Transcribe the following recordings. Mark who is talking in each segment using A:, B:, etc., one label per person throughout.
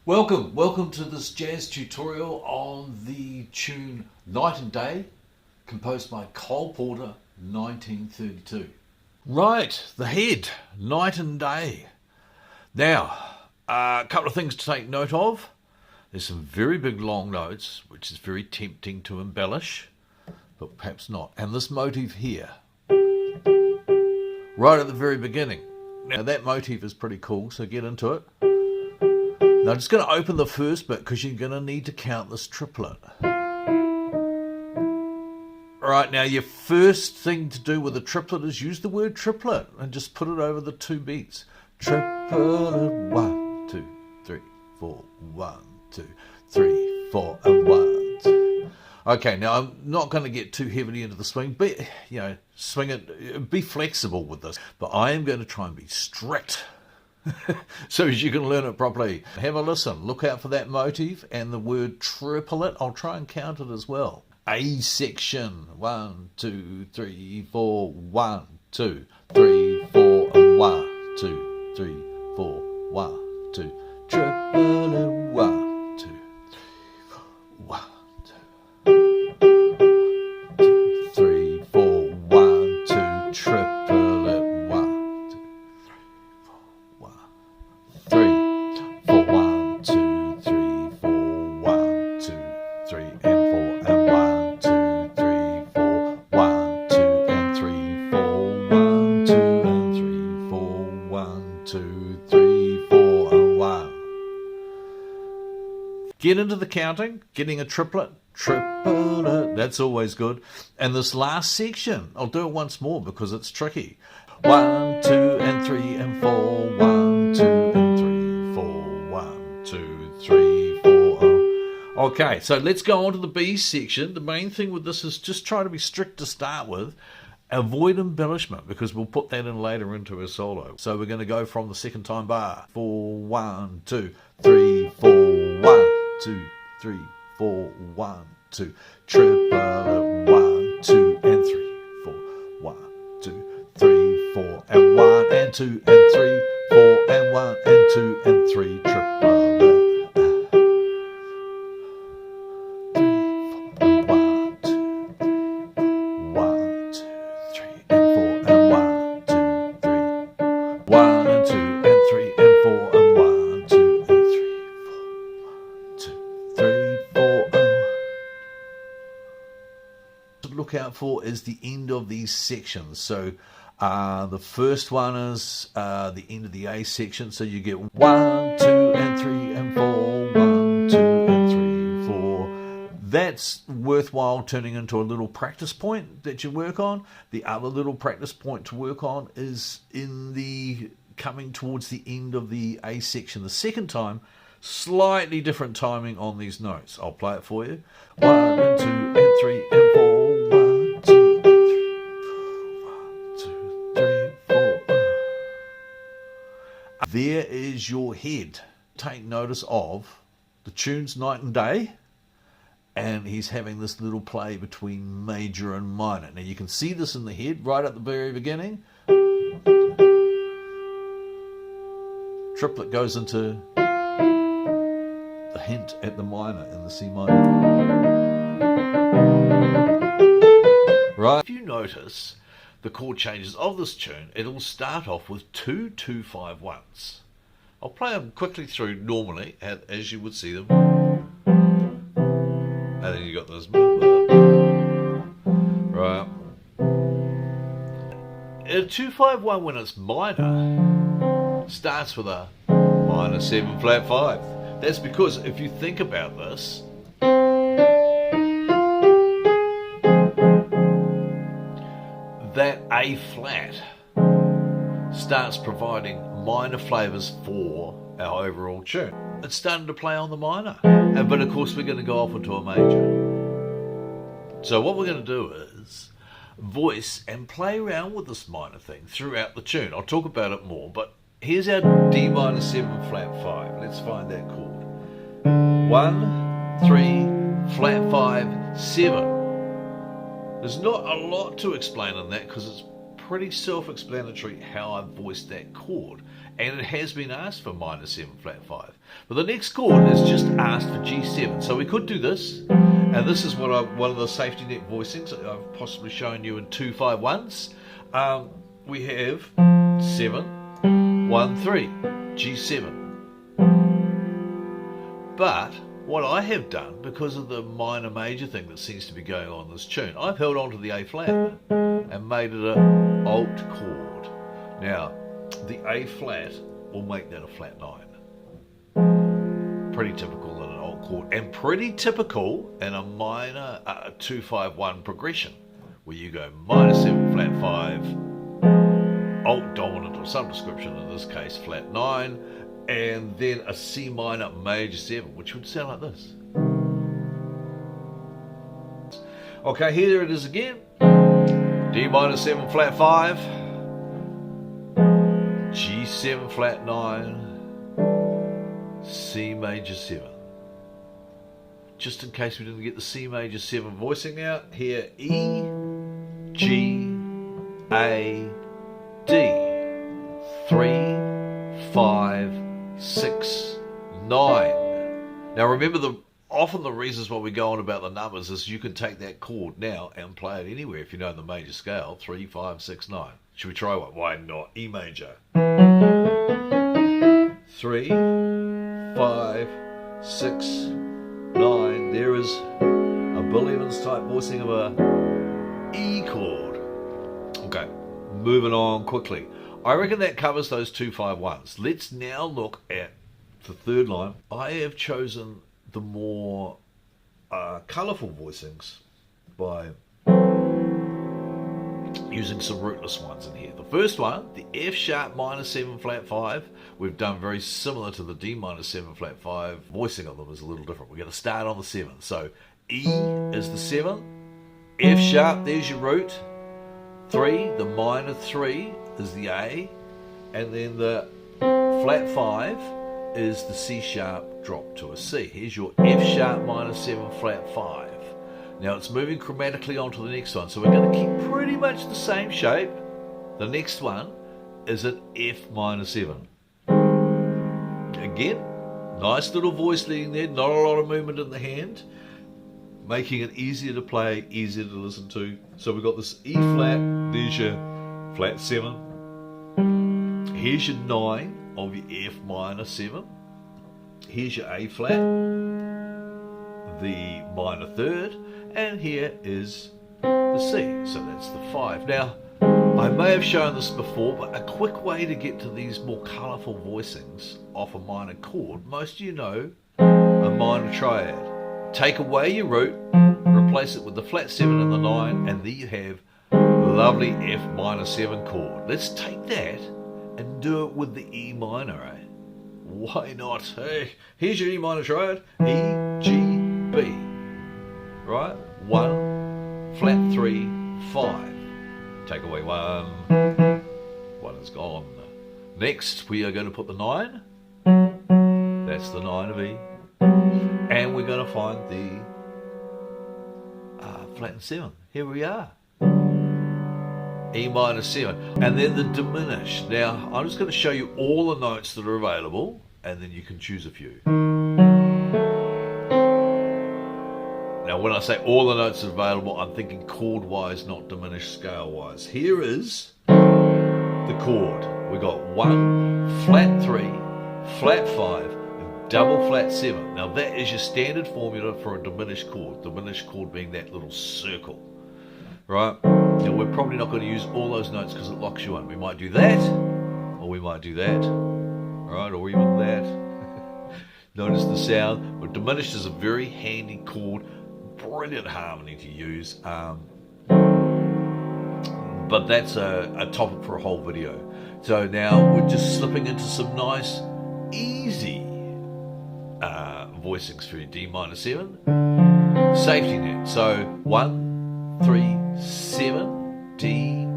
A: Welcome to this jazz tutorial on the tune Night and Day, composed by Cole Porter, 1932. Right, the head, Night and Day. Now, a couple of things to take note of. There's some very big long notes, which is very tempting to embellish, but perhaps not. And this motif here, right at the very beginning. Now that motif is pretty cool, so get into it. Now I'm just going to open the first bit because you're going to need to count this triplet. Alright, now your first thing to do with a triplet is use the word triplet and just put it over the two beats. Triplet, 1, 2, 3, 4, 1, 2, 3, 4, and 1, 2. Okay, now I'm not going to get too heavily into the swing, but swing it, be flexible with this. But I am going to try and be strict so as you can learn it properly. Have a listen, look out for that motif and the word triplet. I'll try and count it as well. A section, 1, 2, 3, 4, 1, 2, 3, 4, and 1, 2, 3, 4, 1, 2, triplet, 1, 2, 1, 2, 3, 4, 1, 2, triplet. 2, 3, 4, and 1. Get into the counting, getting a triplet, that's always good. And this last section, I'll do it once more because it's tricky. 1, 2, and 3, and 4, 1, 2, and 3, 4, 1, 2, 3, 4. Okay, so let's go on to the B section. The main thing with this is just try to be strict to start with. Avoid embellishment because we'll put that in later into a solo. So we're going to go from the second time bar. 4, 1, 2, 3, 4, 1, 2, 3, 4, 1, 2. Triplet, 1, 2, and 3, 4, 1, 2, 3, 4, and 1, and 2, and 3, 4, and 1, and 2, and 3. Triplet. Look out for is the end of these sections. So the first one is the end of the A section. So you get 1, 2, and 3, and 4, 1, 2, and 3, 4. That's worthwhile turning into a little practice point that you work on. The other little practice point to work on is in the coming towards the end of the A section. The second time, slightly different timing on these notes. I'll play it for you. 1, and 2, and 3, and 4. There is your head. Take notice of the tune's Night and Day, and he's having this little play between major and minor. Now you can see this in the head right at the very beginning. Triplet goes into the hint at the minor in the C minor. Right. If you notice the chord changes of this tune, it'll start off with 2 2-5-1s. I'll play them quickly through normally, as you would see them. And then you got this. Right. A 2-5-1 when it's minor starts with a minor 7 flat 5. That's because if you think about this, that A flat starts providing minor flavours for our overall tune. It's starting to play on the minor, but of course we're going to go off into a major. So what we're going to do is voice and play around with this minor thing throughout the tune. I'll talk about it more, but here's our D minor 7 flat 5. Let's find that chord. 1, 3, flat 5, 7. There's not a lot to explain on that because it's pretty self-explanatory how I've voiced that chord. And it has been asked for minor 7 flat 5. But the next chord is just asked for G7. So we could do this. And this is one of the safety net voicings that I've possibly shown you in 2-5-1s. We have 7, 1, 3, G7. But what I have done, because of the minor major thing that seems to be going on in this tune, I've held on to the A flat and made it an alt chord. Now, the A flat will make that a flat 9. Pretty typical in an alt chord, and pretty typical in a minor 2-5-1 progression, where you go minor 7 flat 5, alt dominant of some description, in this case flat 9, and then a C minor major 7, which would sound like this. Okay, here it is again. D minor 7 flat 5, G7 flat 9, C major 7. Just in case we didn't get the C major 7 voicing out, here E, G, A, D, 3, 5, 6, 9. Now remember, often the reasons why we go on about the numbers is you can take that chord now and play it anywhere if you know the major scale, 3, 5, 6, 9. Should we try one? Why not? E major. 3, 5, 6, 9. There is a Bill Evans type voicing of a E chord. Okay, moving on quickly. I reckon that covers those 2-5-1s. Let's now look at the third line. I have chosen the more colourful voicings by using some rootless ones in here. The first one, the F sharp minor 7 flat 5, we've done very similar to the D minor 7 flat 5. Voicing of them is a little different. We're going to start on the 7. So E is the 7, F sharp, there's your root. 3, the minor 3 is the A, and then the flat 5 is the C sharp drop to a C. Here's your F sharp minor 7 flat 5. Now it's moving chromatically on to the next one, so we're going to keep pretty much the same shape. The next one is an F minor 7. Again, nice little voice leading there, not a lot of movement in the hand, making it easier to play, easier to listen to. So we've got this E flat, there's your flat 7. Here's your 9 of your F minor 7. Here's your A flat, the minor 3rd, and here is the C, so that's the 5. Now, I may have shown this before, but a quick way to get to these more colourful voicings off a minor chord, most of you know a minor triad. Take away your root, replace it with the flat 7 and the 9, and there you have lovely F minor 7 chord. Let's take that and do it with the E minor, eh? Why not? Hey, here's your E minor triad, E, G, B. Right? 1, flat 3, 5. Take away 1. 1 is gone. Next, we are going to put the 9. That's the 9 of E. And we're going to find the flat 7. Here we are. E minor 7, and then the diminished. Now, I'm just going to show you all the notes that are available, and then you can choose a few. Now, when I say all the notes are available, I'm thinking chord-wise, not diminished scale-wise. Here is the chord. We got 1, flat 3, flat 5, and double flat 7. Now, that is your standard formula for a diminished chord. Diminished chord being that little circle. Right? Now we're probably not going to use all those notes because it locks you in. We might do that, or we might do that, right? Or even that. Notice the sound. But diminished is a very handy chord, brilliant harmony to use. But that's a topic for a whole video. So now we're just slipping into some nice, easy voicings for your D minor 7. Safety net. So 1, 3, 7, D,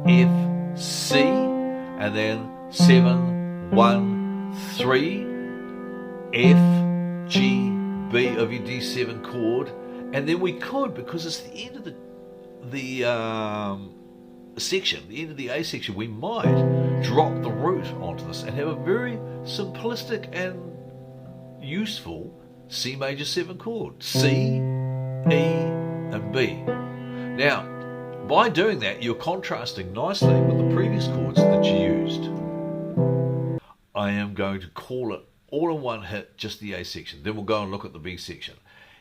A: F, C, and then 7, 1, 3, F, G, B of your D7 chord, and then we could, because it's the end of the section, the end of the A section, we might drop the root onto this and have a very simplistic and useful C major 7 chord. C, E, and B. Now, by doing that, you're contrasting nicely with the previous chords that you used. I am going to call it all in one hit, just the A section. Then we'll go and look at the B section.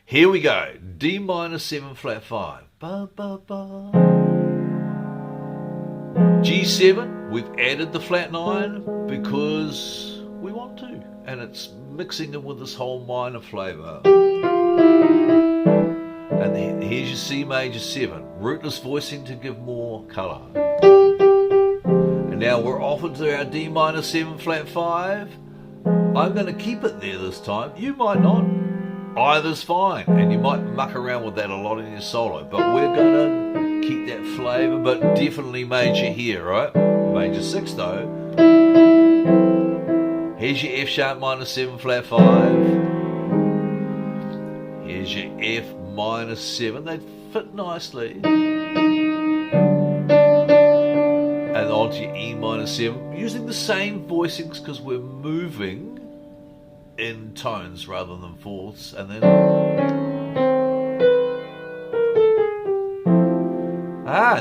A: Here we go. D minor 7 flat 5. Ba, ba, ba. G7, we've added the flat 9 because we want to. And it's mixing in with this whole minor flavour. And then here's your C major 7. Rootless voicing to give more colour. And now we're off into our D minor 7 flat 5. I'm going to keep it there this time. You might not. Either's fine. And you might muck around with that a lot in your solo. But we're going to keep that flavour, but definitely major here, right? Major 6 though. Here's your F sharp minor 7 flat 5. Here's your F minor 7. They fit nicely. And on to your E minor 7. Using the same voicings because we're moving in tones rather than fourths. And then...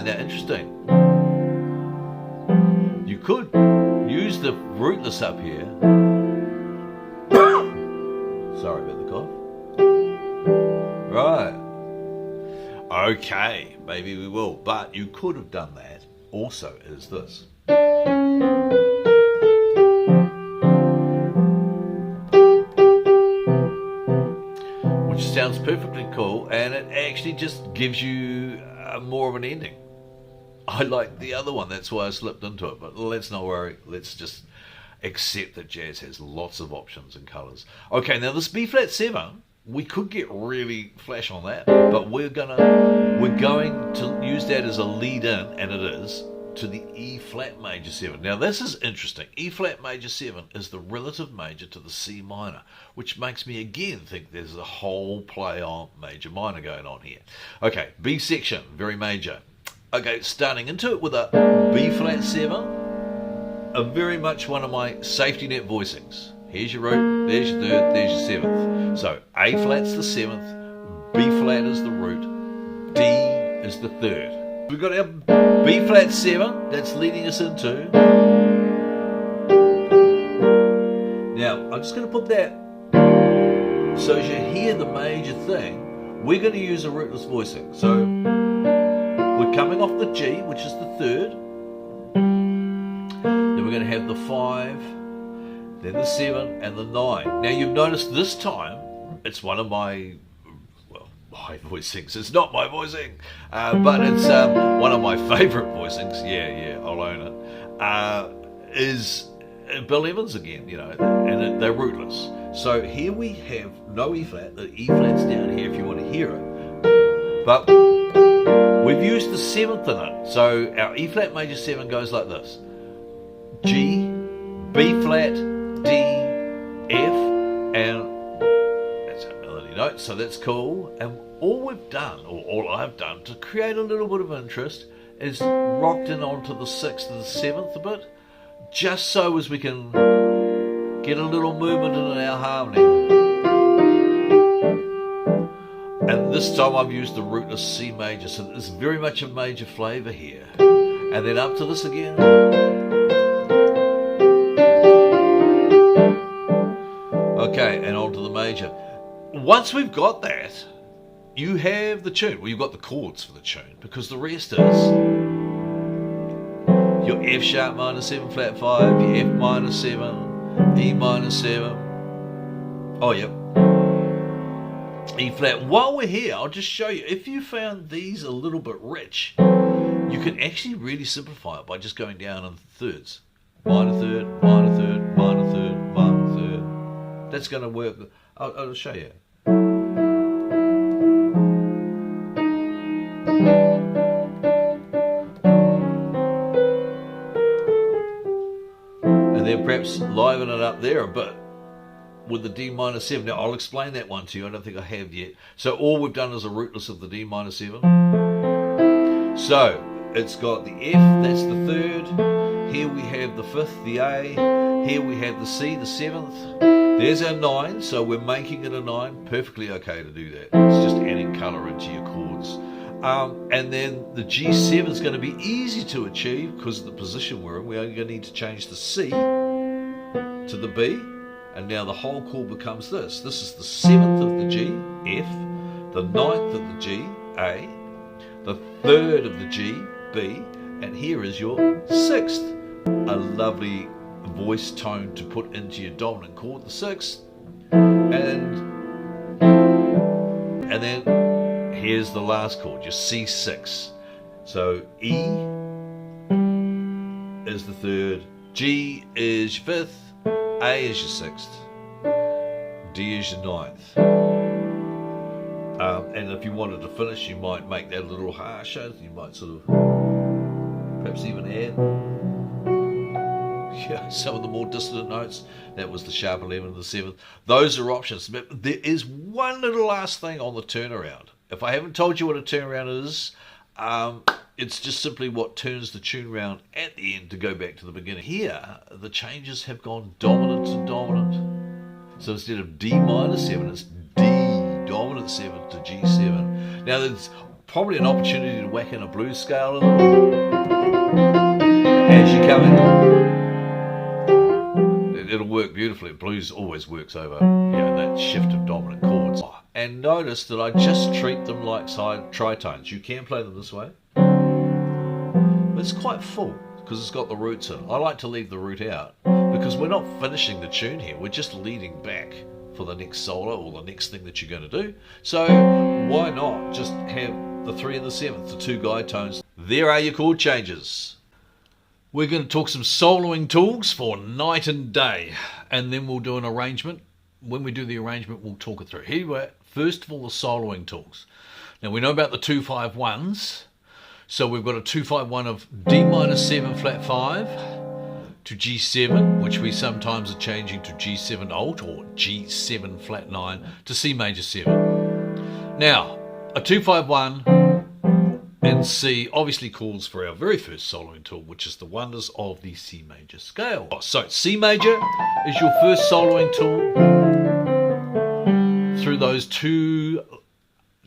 A: now interesting. You could use the rootless up here. Sorry about the cough. Right. Okay, maybe we will. But you could have done that also as this. Which sounds perfectly cool, and it actually just gives you more of an ending. I like the other one, that's why I slipped into it, but let's not worry. Let's just accept that jazz has lots of options and colours. Okay, now this B flat 7, we could get really flash on that, but we're going to use that as a lead in, and it is, to the E flat major 7. Now this is interesting. E flat major 7 is the relative major to the C minor, which makes me again think there's a whole play on major minor going on here. Okay, B section, very major. Okay, starting into it with a B flat 7, a very much one of my safety net voicings. Here's your root, there's your third, there's your seventh. So A flat's the 7th, B flat is the root, D is the 3rd. We've got our B flat 7, that's leading us into. Now, I'm just going to put that so as you hear the major thing, we're going to use a rootless voicing. So we're coming off the G, which is the 3rd. Then we're going to have the 5, then the 7, and the 9. Now you've noticed this time, it's one of my voicings. It's not my voicing, but it's one of my favourite voicings. Yeah, I'll own it. Is Bill Evans again, and they're rootless. So here we have no E flat. The E flat's down here if you want to hear it. But we've used the 7th in it. So our E flat major 7 goes like this. G, B flat, D, F, and that's our melody note. So that's cool. And all we've done, or all I've done, to create a little bit of interest is rocked in onto the 6th and the 7th a bit, just so as we can get a little movement in our harmony. And this time I've used the rootless C major, so there's very much a major flavour here. And then up to this again. Okay, and on to the major. Once we've got that, you have the tune. Well, you've got the chords for the tune, because the rest is your F sharp minor 7 flat 5, your F minor 7, E minor 7. Oh, yep. E flat. While we're here, I'll just show you. If you found these a little bit rich, you can actually really simplify it by just going down in thirds. Minor 3rd, minor 3rd, minor 3rd, minor 3rd. That's going to work. I'll show you. And then perhaps liven it up there a bit with the D minor 7. Now I'll explain that one to you. I don't think I have yet. So all we've done is a rootless of the D minor 7. So it's got the F, that's the third. Here we have the fifth, the A. Here we have the C, the seventh. There's our 9, so we're making it a 9. Perfectly okay to do that. It's just adding colour into your chords. And then the G7 is going to be easy to achieve because of the position we're in. We're only going to need to change the C to the B, and now the whole chord becomes this. This is the 7th of the G, F, the 9th of the G, A, the 3rd of the G, B, and here is your 6th. A lovely voice tone to put into your dominant chord, the 6th, and then here's the last chord, your C6. So E is the 3rd, G is your 5th, A is your 6th, D is your 9th. And if you wanted to finish, you might make that a little harsher. You might sort of perhaps even add some of the more dissonant notes. That was the sharp 11, the 7th. Those are options. But there is one little last thing on the turnaround. If I haven't told you what a turnaround is, it's just simply what turns the tune round at the end to go back to the beginning. Here, the changes have gone dominant to dominant. So instead of D minor 7, it's D dominant 7 to G7. Now there's probably an opportunity to whack in a blues scale a little as you come in. It'll work beautifully. Blues always works over that shift of dominant chords. And notice that I just treat them like side tritones. You can play them this way. It's quite full because it's got the roots in. I like to leave the root out because we're not finishing the tune here. We're just leading back for the next solo or the next thing that you're going to do. So why not just have the 3 and the 7th, the 2 guide tones. There are your chord changes. We're going to talk some soloing tools for night and day, and then we'll do an arrangement. When we do the arrangement, we'll talk it through. Here we are. First of all, the soloing tools. Now we know about the 2-5-1s. So we've got a 2-5-1 of D minor 7 flat 5 to G7, which we sometimes are changing to G7 alt or G7 flat 9 to C major 7. Now, a 2-5-1 and C obviously calls for our very first soloing tool, which is the wonders of the C major scale. So C major is your first soloing tool through those 2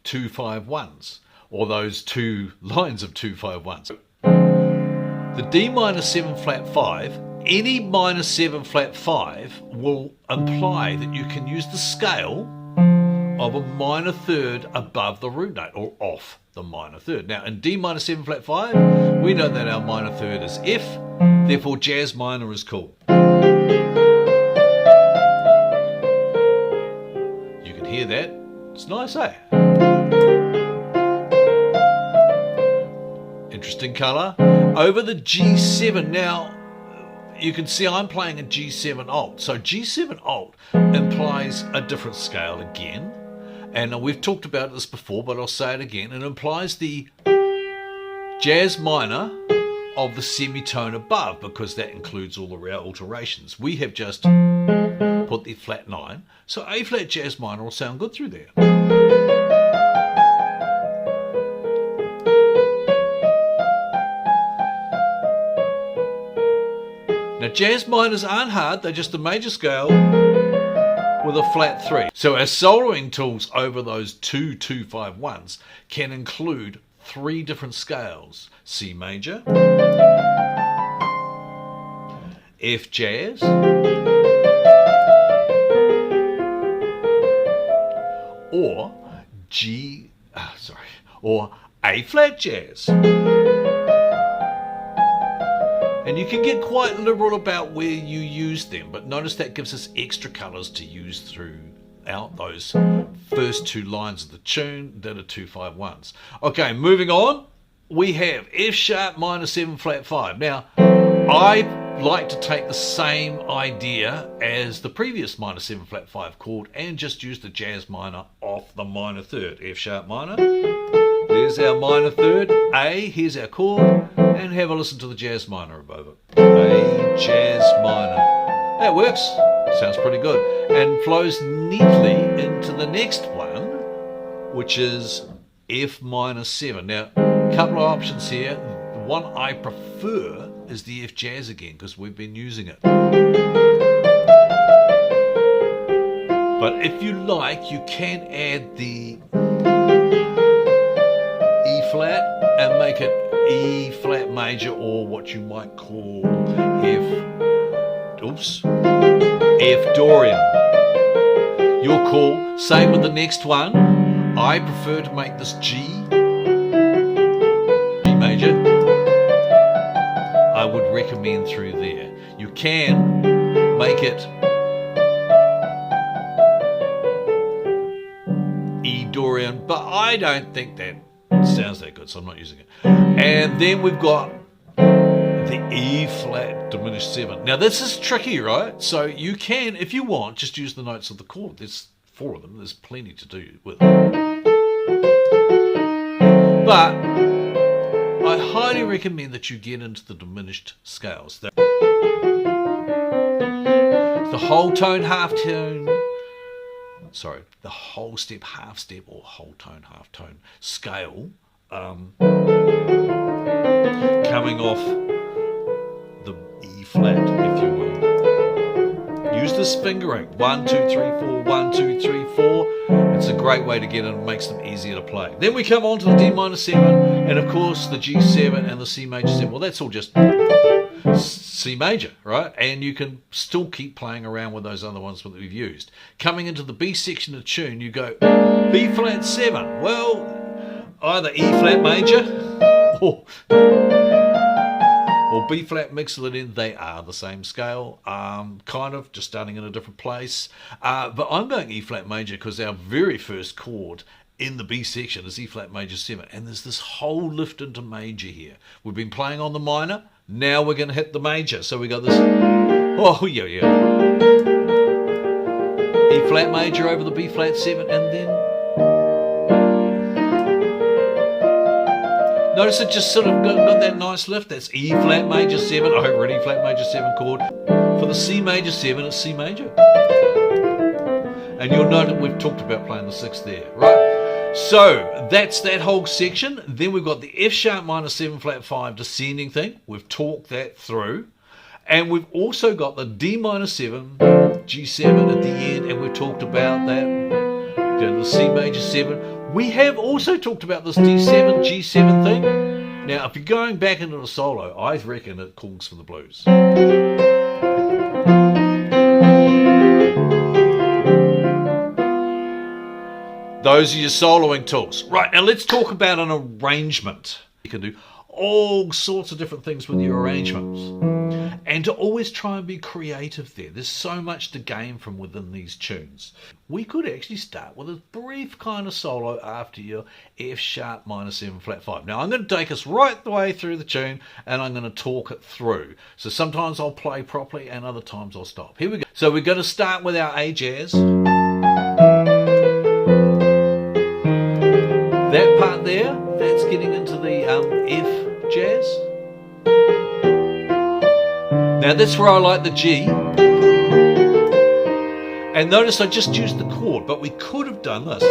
A: 2-5-1s, or those 2 lines of 2-5-1s. The D minor 7 flat 5, any minor 7 flat 5 will imply that you can use the scale of a minor third above the root note, or off the minor third. Now in D minor 7 flat 5, we know that our minor third is F, therefore jazz minor is cool. You can hear that. It's nice, eh? Interesting colour. Over the G7 now, you can see I'm playing a G7 alt. So G7 alt implies a different scale again. And we've talked about this before, but I'll say it again. It implies the jazz minor of the semitone above, because that includes all the rare alterations. We have just put the flat 9. So A flat jazz minor will sound good through there. Now jazz minors aren't hard, they're just a major scale with a flat 3. So our soloing tools over those 2 2-5-1s can include 3 different scales. C major, F jazz, or or A flat jazz. And you can get quite liberal about where you use them, but notice that gives us extra colours to use throughout those first 2 lines of the tune that are 2-5-1s. Okay, moving on, we have F sharp minor 7 flat 5. Now, I like to take the same idea as the previous minor 7 flat 5 chord and just use the jazz minor off the minor third. F sharp minor, there's our minor third, A, here's our chord, and have a listen to the jazz minor above it. A jazz minor. That works, sounds pretty good, and flows neatly into the next one, which is F minor 7. Now, a couple of options here. one I prefer is the F jazz again, because we've been using it. But if you like, you can add the E flat and make it E flat major, or what you might call F Dorian. Your call. Same with the next one. I prefer to make this G major. I would recommend through there. You can make it E Dorian, but I don't think that sounds that good, so I'm not using it. And then we've got the E flat diminished 7. Now this is tricky, right? So you can, if you want, just use the notes of the chord. There's 4 of them. There's plenty to do with it. But I highly recommend that you get into the diminished scales. The whole tone, half tone, the whole step, half step, or whole tone, half tone scale coming off the E flat, if you will. Use this fingering. 1, 2, 3, 4, 1, 2, 3, 4. It's a great way to get in and makes them easier to play. Then we come on to the D minor 7, and of course the G7 and the C major 7. Well, that's all just C major, right? And you can still keep playing around with those other ones that we've used. Coming into the B section of tune, you go B flat 7. Well, either E flat major or B flat mixing it in. They are the same scale, kind of, just starting in a different place. But I'm going E flat major because our very first chord in the B section is E flat major 7. And there's this whole lift into major here. We've been playing on the minor. Now we're going to hit the major. So we got this. Oh, yeah. E flat major over the B flat 7, and then notice it just sort of got that nice lift. That's E flat major 7 over an E flat major 7 chord. For the C major 7, it's C major. And you'll note that we've talked about playing the 6th there, right? So that's that whole section. Then we've got the F sharp minor 7 flat 5 descending thing. We've talked that through. And we've also got the D minor 7, G7 at the end, and we've talked about that. The C major 7. We have also talked about this D7, G7 thing. Now, if you're going back into the solo, I reckon it calls for the blues. Those are your soloing tools. Right, now let's talk about an arrangement. You can do all sorts of different things with your arrangements. And to always try and be creative there. There's so much to gain from within these tunes. We could actually start with a brief kind of solo after your F sharp minor 7 flat 5. Now I'm going to take us right the way through the tune and I'm going to talk it through. So sometimes I'll play properly and other times I'll stop. Here we go. So we're going to start with our A jazz. That part there, that's getting into the F jazz. Now that's where I like the G. And notice I just used the chord, but we could have done this.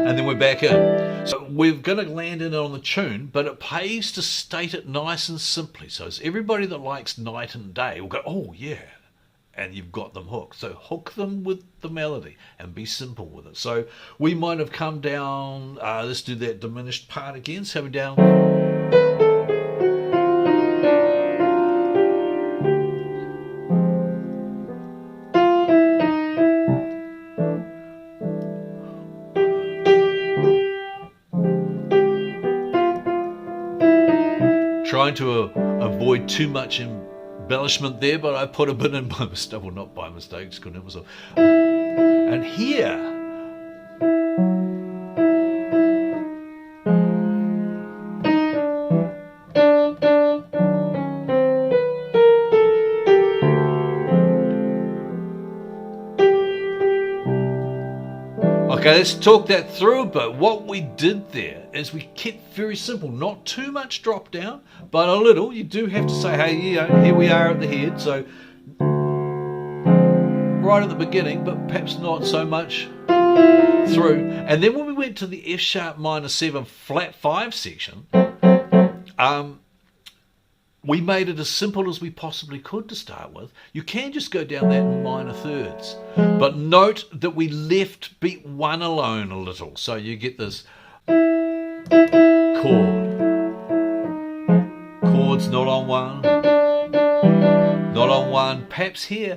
A: And then we're back in. So we're going to land in on the tune, but it pays to state it nice and simply. So it's everybody that likes night and day will go, oh yeah. And you've got them hooked. So hook them with the melody and be simple with it. So we might have come down, let's do that diminished part again. So we're down. Trying to avoid too much embellishment there, but I put a bit in by mistake, well not by mistake, just couldn't help myself. And here, okay, let's talk that through, but what we did there is we kept very simple, not too much drop down, but a little. You do have to say, hey, here we are at the head, so right at the beginning, but perhaps not so much through, and then when we went to the F sharp minor 7 flat 5 section, we made it as simple as we possibly could to start with. You can just go down that in minor thirds, but note that we left beat 1 alone a little, so you get this chords not on 1, not on 1, perhaps here.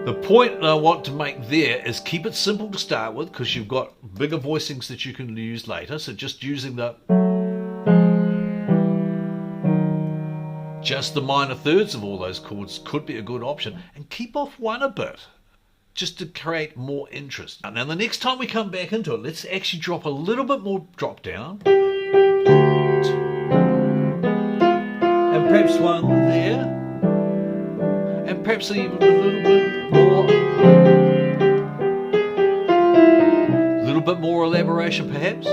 A: The point that I want to make there is keep it simple to start with, because you've got bigger voicings that you can use later. So just using just the minor thirds of all those chords could be a good option, and keep off 1 a bit just to create more interest. Now the next time we come back into it, let's actually drop a little bit more drop down, and perhaps 1 there, and perhaps even a little bit more, a little bit more elaboration perhaps.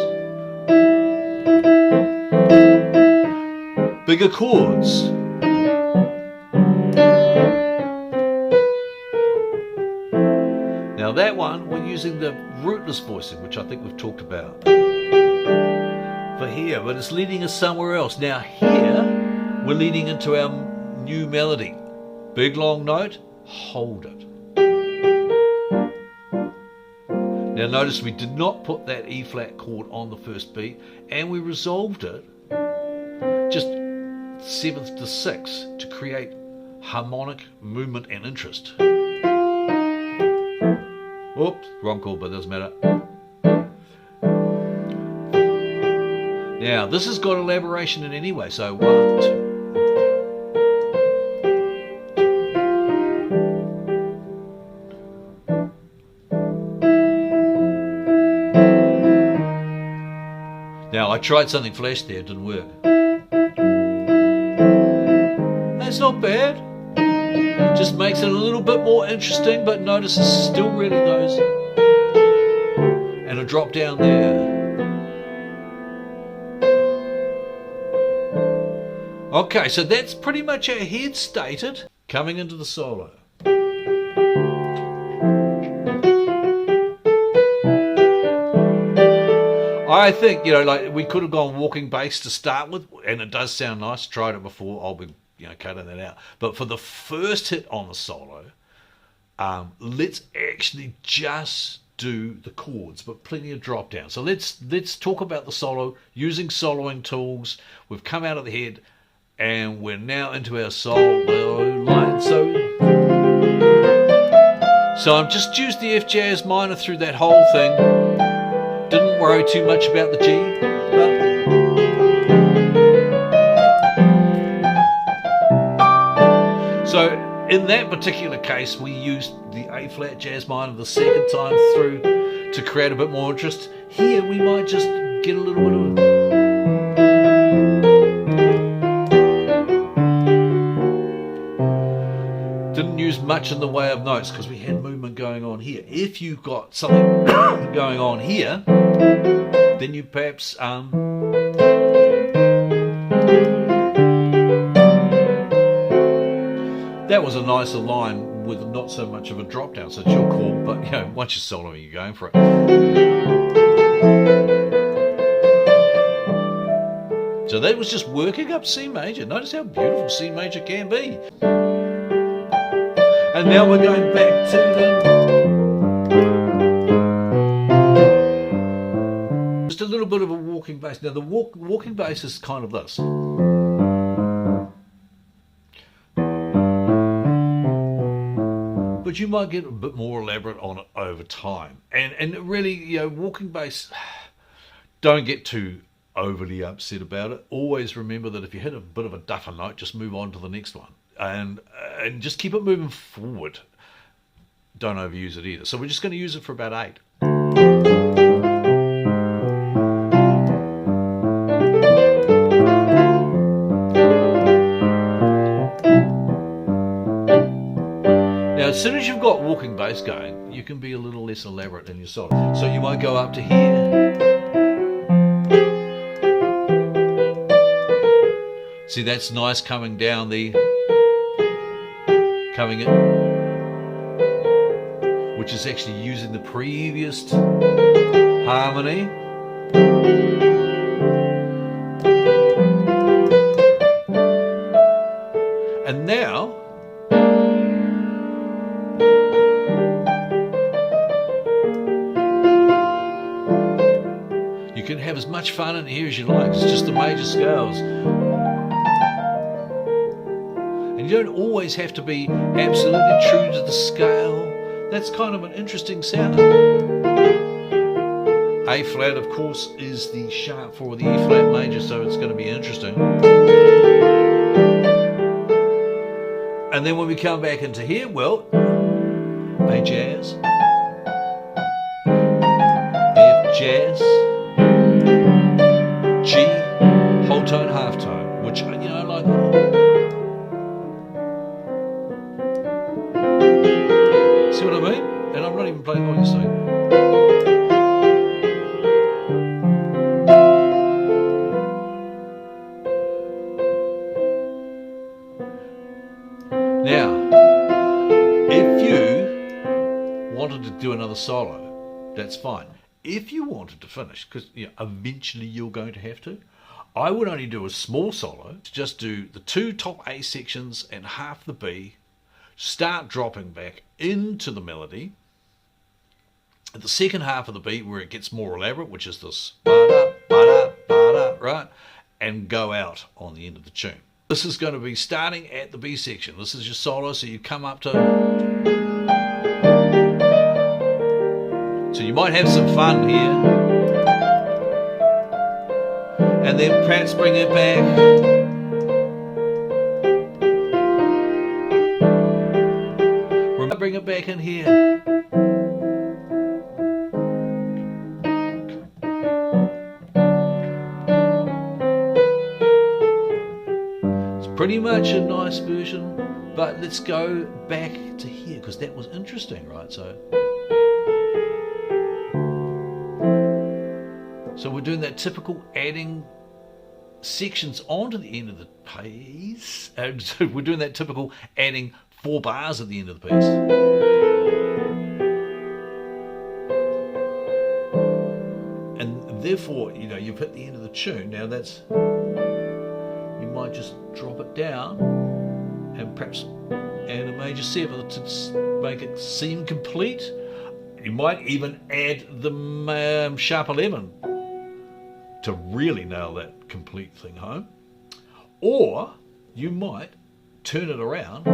A: Bigger chords. Now that one, we're using the rootless voicing, which I think we've talked about for here, but it's leading us somewhere else. Now here, we're leading into our new melody. Big long note, hold it. Now notice we did not put that E flat chord on the first beat, and we resolved it just 7th to 6th to create harmonic movement and interest. Oops, wrong chord, but it doesn't matter. Now this has got elaboration in any way, so 1, 2. Now I tried something flash there, it didn't work. That's not bad. Just makes it a little bit more interesting, but notice it's still really those. And a drop down there. Okay, so that's pretty much our head stated coming into the solo. I think, like we could have gone walking bass to start with, and it does sound nice. Tried it before. I'll be, cutting that out. But for the first hit on the solo, let's actually just do the chords, but plenty of drop down. So let's talk about the solo using soloing tools. We've come out of the head, and we're now into our solo line. So I've just used the F jazz minor through that whole thing. Didn't worry too much about the G, so in that particular case we used the A flat jazz minor the second time through to create a bit more interest. Here we might just get a little bit of didn't use much in the way of notes because we had movement going on here. If you've got something going on here, then you perhaps that was a nicer line with not so much of a drop down, so it's your call, but once you're soloing, you're going for it. So that was just working up C major. Notice how beautiful C major can be. And now we're going back to just a little bit of a walking bass. Now the walking bass is kind of this. But you might get a bit more elaborate on it over time. And really, walking bass, don't get too overly upset about it. Always remember that if you hit a bit of a duffer note, just move on to the next one. And just keep it moving forward. Don't overuse it either. So we're just going to use it for about 8. Now as soon as you've got walking bass going, you can be a little less elaborate in your solo. So you might go up to here. See, that's nice coming down coming in, which is actually using the previous harmony. And now you can have as much fun in here as you like. It's just the major scales. And you don't always have to be absolutely true to the scale. That's kind of an interesting sound. A flat, of course, is the sharp for the E flat major, so it's going to be interesting. And then when we come back into here, well, A jazz, F jazz, G, whole tone, half tone, which, you know, like, see what I mean? And I'm not even playing what you're saying. Now, if you wanted to do another solo, that's fine. If you wanted to finish, because eventually you're going to have to, I would only do a small solo, just do the 2 top A sections and half the B, start dropping back into the melody, at the second half of the beat where it gets more elaborate, which is this ba-da, ba-da, ba-da, right, and go out on the end of the tune. This is going to be starting at the B section. This is your solo, so you come up to... So you might have some fun here. And then perhaps bring it back. Bring it back in here. Pretty much a nice version, but let's go back to here because that was interesting, right? So we're doing that typical adding sections onto the end of the piece. So we're doing that typical adding 4 bars at the end of the piece. And therefore, you've hit the end of the tune. Now that's... You might just drop it down and perhaps add a major 7 to make it seem complete. You might even add the sharp 11 to really nail that complete thing home. Or you might turn it around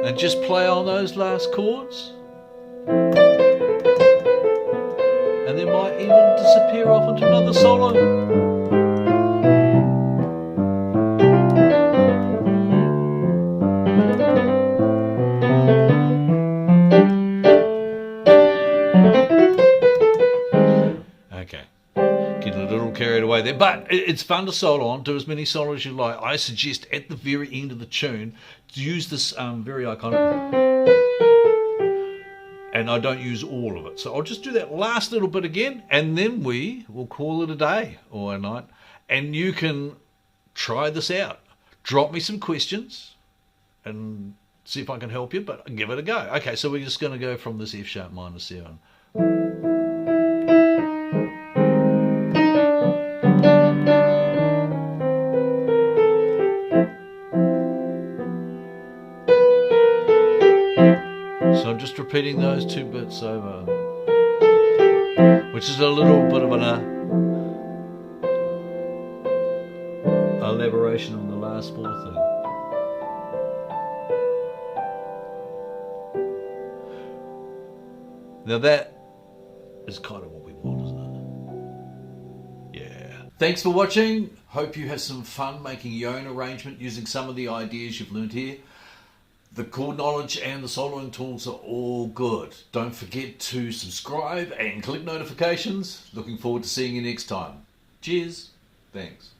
A: and just play on those last chords, and they might even disappear off into another solo. Okay, getting a little carried away there, but it's fun to solo on. Do as many solos as you like. I suggest at the very end of the tune to use this very iconic, and I don't use all of it, so I'll just do that last little bit again, and then we will call it a day or a night. And you can try this out. Drop me some questions and see if I can help you, but give it a go. Okay, so we're just going to go from this F sharp minor 7. So I'm just repeating those 2 bits over, which is a little bit of an elaboration on the last 4 thing. Now that is kind of what we want, isn't it? Yeah. Thanks for watching. Hope you have some fun making your own arrangement using some of the ideas you've learned here. The chord knowledge and the soloing tools are all good. Don't forget to subscribe and click notifications. Looking forward to seeing you next time. Cheers. Thanks.